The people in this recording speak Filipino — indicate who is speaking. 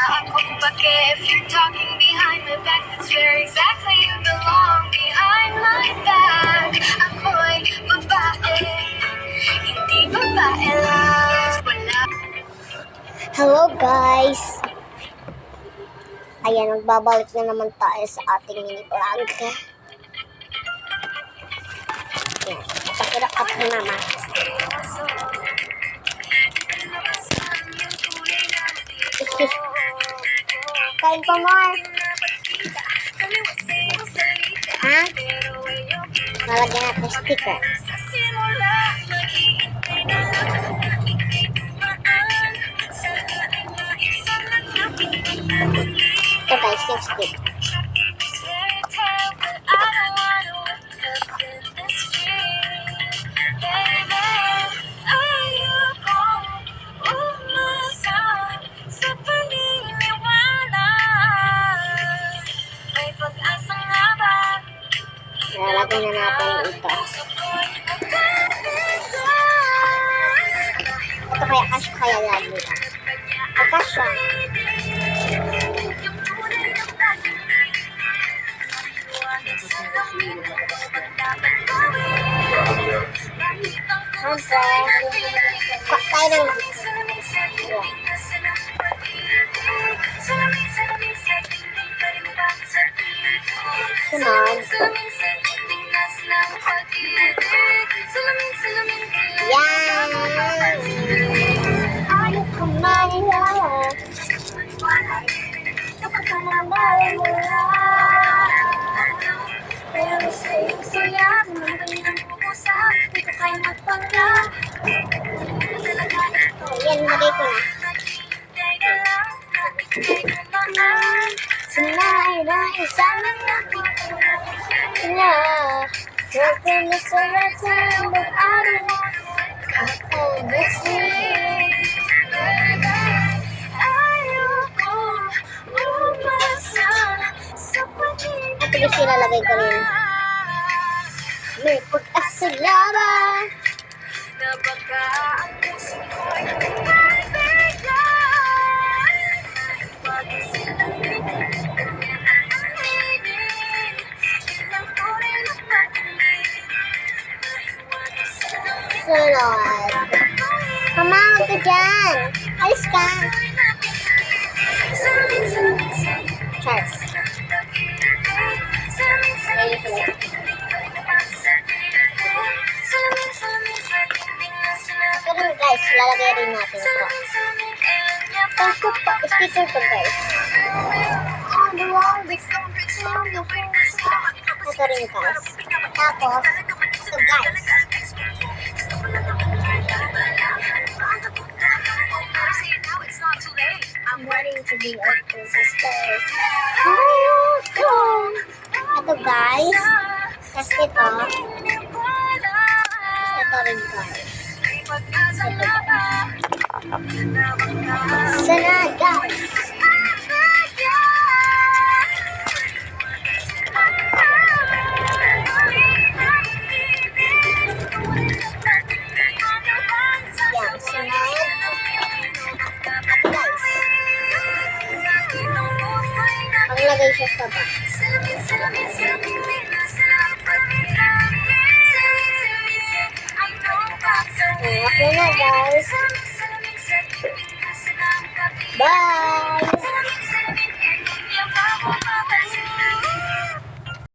Speaker 1: akong pake. If you're talking behind my back, that's where exactly you belong. Behind my back, ako'y babae, hindi babae lang. Wala. Hello guys! Ayan, nagbabalik na naman tayo sa ating mini vlog. Ayan, pakirakap na naman. Kain pa more. Ha? Lalagyan natin sticker. Ito guys, yung sticker. Lalagyan na natin ito. Ito kaya cash kaya lagi na. Cash siya. Kuha tayo ng sunod. Yan! Ayaw ko manilala. Kapag ka nabala mo pero sa'yo saya, naman ang pupusa, dito kayo magpangga. Yan, lagay ko na. Sinay na isa lang ako na huwag ko na saratan mag-araw kakabasi. Ayoko umasa sa pag-ibig. Ito gusto yung lalagay ko rin. May pag-asa laban na baka ang puso ko'y pagbigyan. Pag-isilamig sunod. Pamawag ka dyan. Alis ka. Charles. Pero guys, lalagay rin natin ito. Ito pa, sticker to guys. Ito rin guys. Tapos, ito guys. I'm ready to be a sister. Ito guys. Tapos ito. Ito rin guys. Sana guys. Yan, sunod. Maglagay siya sa bag. Okay na guys. Bye!